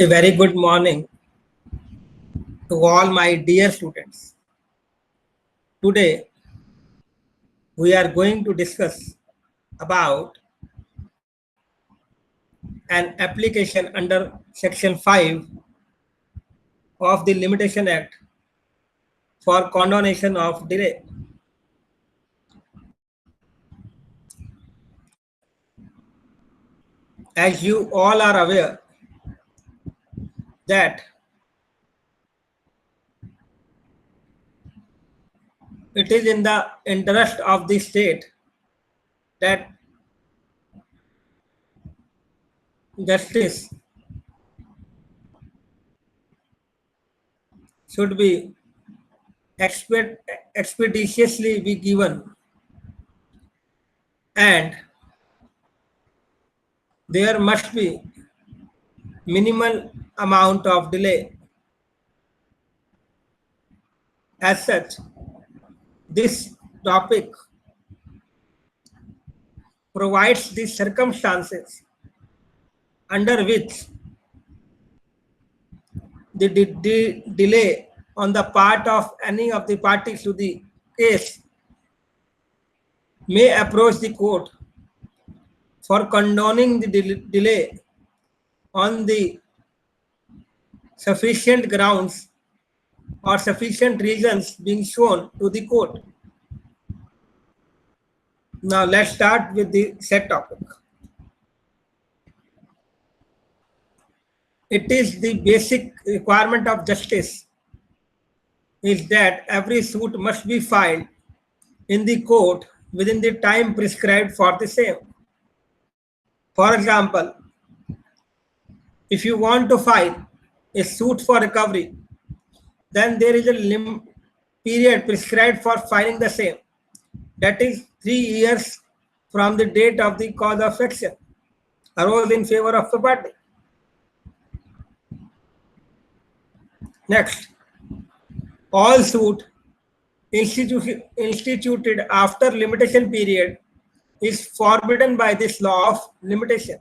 A very good morning to all my dear students. Today we are going to discuss about an application under Section 5 of the Limitation Act for condonation of delay. As you all are aware that it is in the interest of the state that justice should be expeditiously be given, and there must be minimal amount of delay. As such, this topic provides the circumstances under which the delay on the part of any of the parties to the case may approach the court for condoning the delay on the sufficient grounds or sufficient reasons being shown to the court. Now let's start with the set topic. It is the basic requirement of justice is that every suit must be filed in the court within the time prescribed for the same. For example, if you want to file a suit for recovery, then there is a period prescribed for filing the same. That is 3 years from the date of the cause of action arose in favor of the party. Next, all suit instituted after limitation period is forbidden by this law of limitation.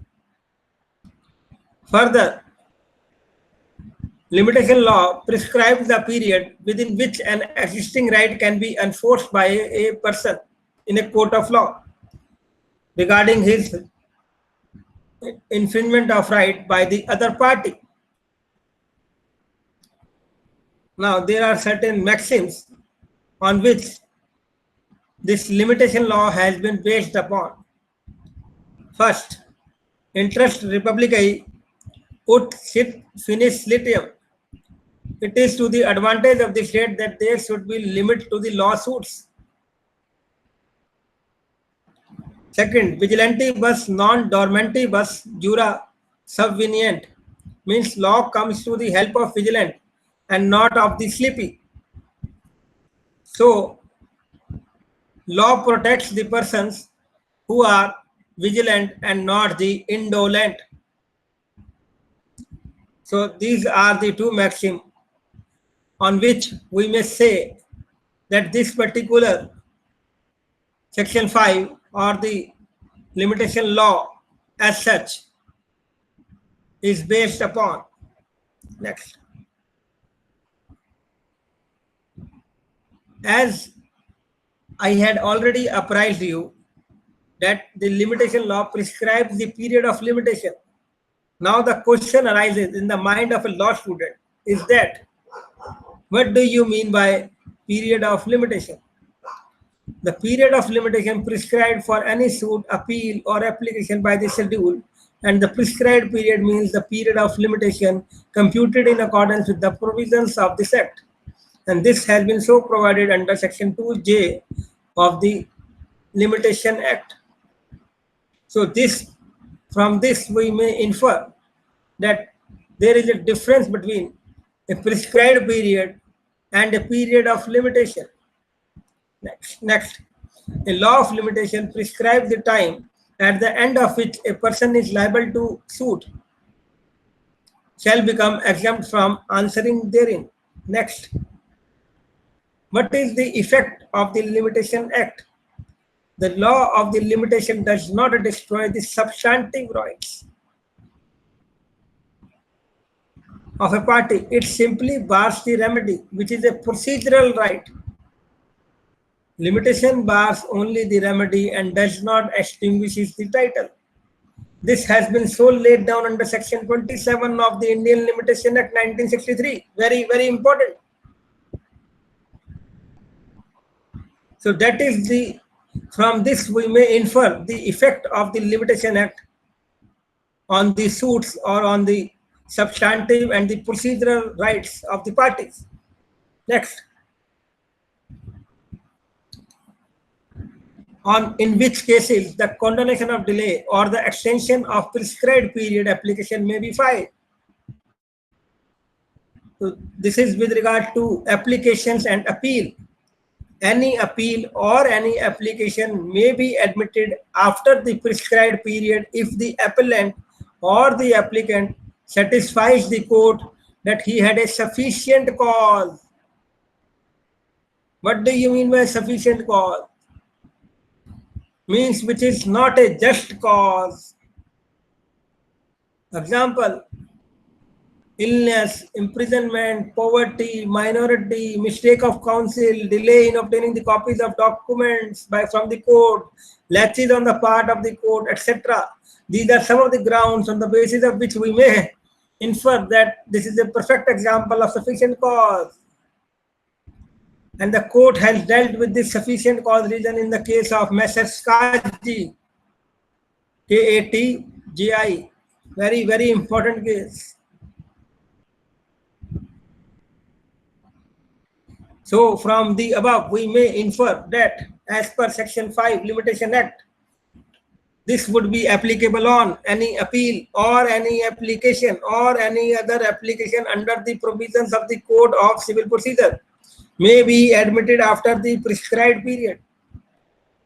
Further, limitation law prescribes the period within which an existing right can be enforced by a person in a court of law regarding his infringement of right by the other party. Now, there are certain maxims on which this limitation law has been based upon. First, interest republicae ut sit finis litium. It is to the advantage of the state that there should be limit to the lawsuits. Second, vigilantibus non dormantibus jura subvenient, means law comes to the help of vigilant and not of the sleepy. So, law protects the persons who are vigilant and not the indolent. So, these are the two maxims on which we may say that this particular Section 5 or the limitation law as such is based upon. Next. As I had already apprised you that the limitation law prescribes the period of limitation. Now the question arises in the mind of a law student is that, what do you mean by period of limitation? The period of limitation prescribed for any suit, appeal or application by the schedule, and the prescribed period means the period of limitation computed in accordance with the provisions of this act. And this has been so provided under Section 2J of the Limitation Act. So from this we may infer that there is a difference between a prescribed period and a period of limitation. Next, a law of limitation prescribes the time at the end of which a person is liable to suit shall become exempt from answering therein. Next, what is the effect of the Limitation Act? The law of the limitation does not destroy the substantive rights. of a party. It simply bars the remedy, which is a procedural right. Limitation bars only the remedy and does not extinguish the title. This has been so laid down under Section 27 of the Indian Limitation Act 1963. Very, very important. So that is from this we may infer the effect of the Limitation Act on the suits or on the substantive and the procedural rights of the parties. Next. In which cases the condonation of delay or the extension of prescribed period application may be filed. So this is with regard to applications and appeal. Any appeal or any application may be admitted after the prescribed period if the appellant or the applicant satisfies the court that he had a sufficient cause. What do you mean by sufficient cause? Means which is not a just cause. Example, illness, imprisonment, poverty, minority, mistake of counsel, delay in obtaining the copies of documents from the court, laches on the part of the court, etc. These are some of the grounds on the basis of which we may infer that this is a perfect example of sufficient cause. And the court has dealt with this sufficient cause reason in the case of Messrs. Kaji, Katji. Very, very important case. So from the above, we may infer that as per Section 5 Limitation Act, this would be applicable on any appeal or any application or any other application under the provisions of the Code of Civil Procedure may be admitted after the prescribed period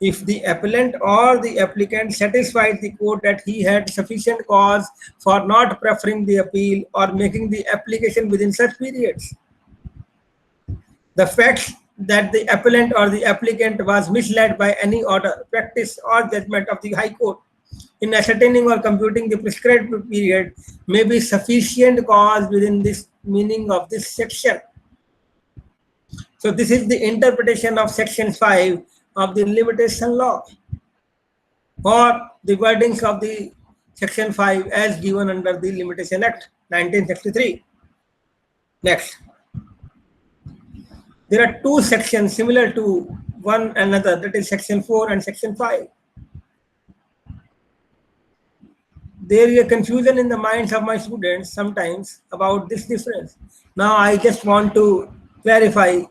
if the appellant or the applicant satisfies the court that he had sufficient cause for not preferring the appeal or making the application within such periods. The fact that the appellant or the applicant was misled by any order, practice or judgment of the High Court in ascertaining or computing the prescribed period may be sufficient cause within this meaning of this section. So this is the interpretation of Section 5 of the limitation law or the wordings of the Section 5 as given under the Limitation Act 1963. Next. There are two sections similar to one another, that is Section 4 and Section 5. There is a confusion in the minds of my students sometimes about this difference. Now I just want to clarify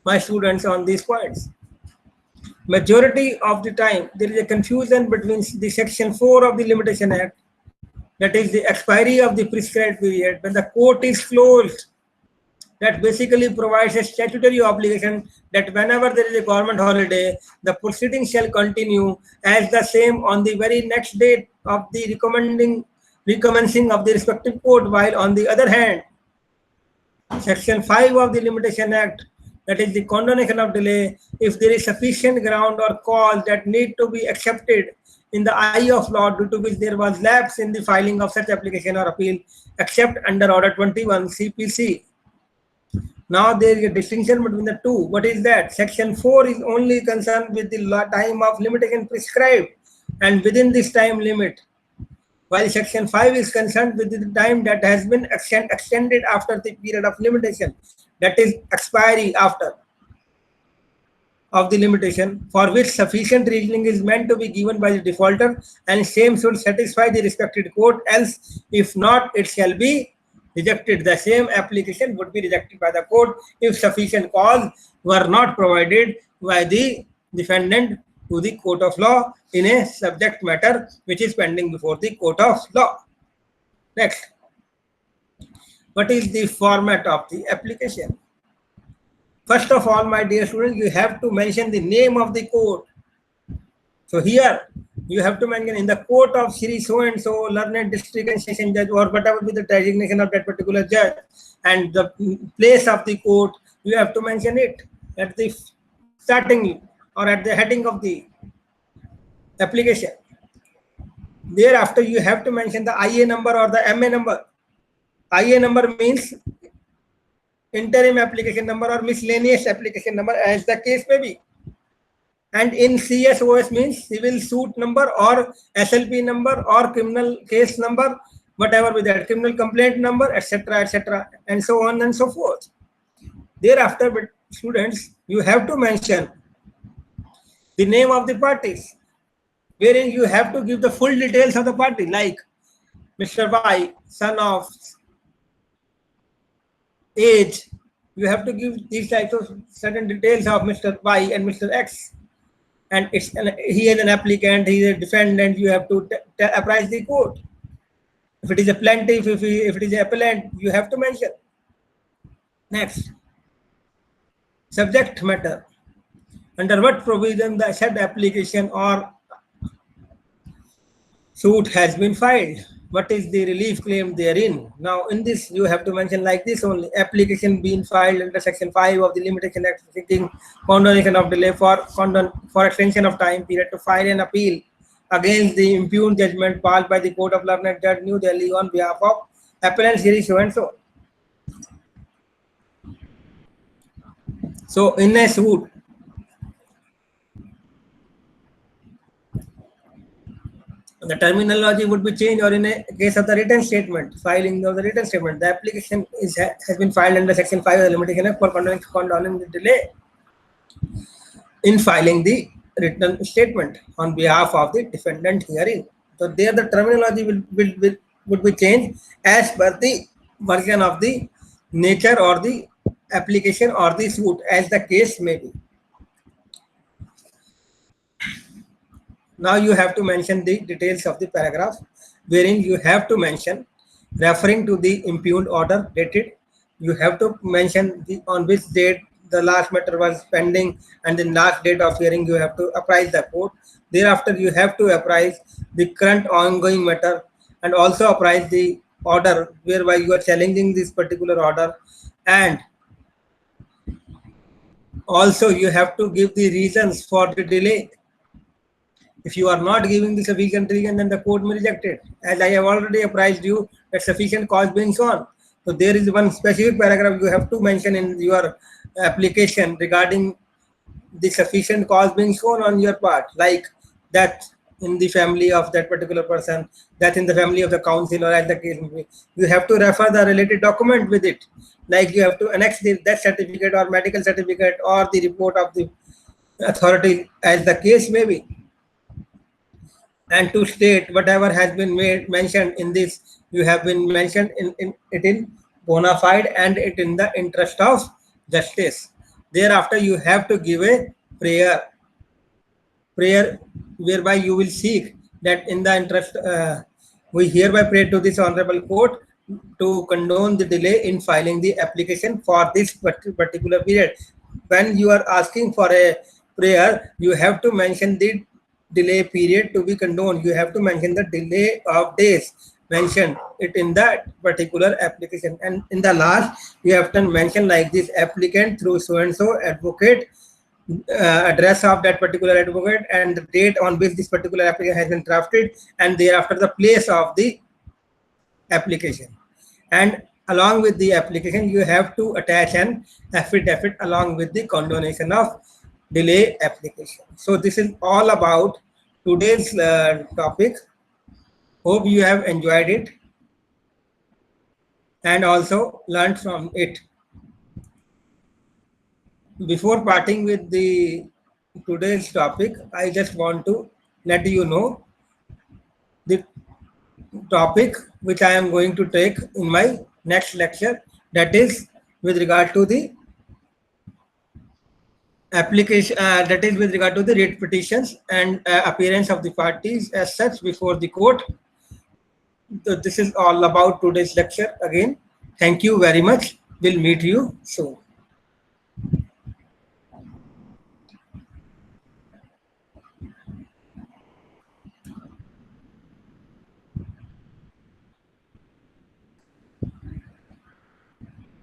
my students on these points. Majority of the time, there is a confusion between the Section 4 of the Limitation Act, that is the expiry of the prescribed period, when the court is closed. That basically provides a statutory obligation that whenever there is a government holiday, the proceedings shall continue as the same on the very next date of the recommencing of the respective court, while on the other hand, Section 5 of the Limitation Act, that is the condonation of delay, if there is sufficient ground or cause that need to be accepted in the eye of law due to which there was lapse in the filing of such application or appeal, except under Order 21 CPC. Now there is a distinction between the two. What is that? Section 4 is only concerned with the time of limitation prescribed and within this time limit, while Section 5 is concerned with the time that has been extended after the period of limitation, that is expiry after of the limitation, for which sufficient reasoning is meant to be given by the defaulter, and same should satisfy the respected court, else if not, it shall be rejected. The same application would be rejected by the court if sufficient cause were not provided by the defendant to the court of law in a subject matter which is pending before the court of law. Next. What is the format of the application? First of all, my dear students, you have to mention the name of the court. So here you have to mention in the court of Shri so and so, learned district and session judge, or whatever be the designation of that particular judge, and the place of the court, you have to mention it at the starting or at the heading of the application. Thereafter, you have to mention the IA number or the MA number. IA number means interim application number or miscellaneous application number, as the case may be. And in CSOS means civil suit number or SLP number or criminal case number, whatever with that, criminal complaint number, etc., and so on and so forth. Thereafter, but students, you have to mention the name of the parties, wherein you have to give the full details of the party, like Mr. Y, son of, age. You have to give these types of certain details of Mr. Y and Mr. X. And he is an applicant, he is a defendant, you have to apprise the court. If it is a plaintiff, if it is an appellant, you have to mention. Next, subject matter. Under what provision the said application or suit has been filed? What is the relief claim therein? Now, in this, you have to mention like this only: application being filed under Section 5 of the Limitation Act, seeking condonation of delay for extension of time period to file an appeal against the impugned judgment passed by the Court of Learned Judge, New Delhi, on behalf of appellant series so and so. So, in a suit, the terminology would be changed, or in a case of the written statement, filing of the written statement, the application has been filed under Section 5 of the Limitation Act for condoning the delay in filing the written statement on behalf of the defendant herein. So there the terminology would be changed as per the version of the nature or the application or the suit, as the case may be. Now you have to mention the details of the paragraph, wherein you have to mention referring to the impugned order dated. You have to mention on which date the last matter was pending, and the last date of hearing you have to apprise the court. Thereafter, you have to apprise the current ongoing matter and also apprise the order whereby you are challenging this particular order, and also you have to give the reasons for the delay. If you are not giving the sufficient reason, then the court may reject it. As I have already apprised you that sufficient cause being shown. So there is one specific paragraph you have to mention in your application regarding the sufficient cause being shown on your part, like that in the family of that particular person, that in the family of the counsel, or as the case may be. You have to refer the related document with it. Like you have to annex the death certificate or medical certificate or the report of the authority, as the case may be. And to state whatever has been mentioned in this, you have been mentioned in bona fide and it in the interest of justice. Thereafter, you have to give a prayer whereby you will seek that in the interest, we hereby pray to this honorable court to condone the delay in filing the application for this particular period. When you are asking for a prayer, you have to mention the delay period to be condoned. You have to mention the delay of days, mention it in that particular application. And in the last, you have to mention like this: applicant through so and so advocate, address of that particular advocate, and the date on which this particular application has been drafted, and thereafter the place of the application. And along with the application, you have to attach an affidavit along with the condonation of delay application. So this is all about today's topic. Hope you have enjoyed it and also learned from it. Before parting with the today's topic, I just want to let you know the topic which I am going to take in my next lecture, that is with regard to the application, that is with regard to the writ petitions and appearance of the parties as such before the court. So this is all about today's lecture. Again, thank you very much. We'll meet you soon.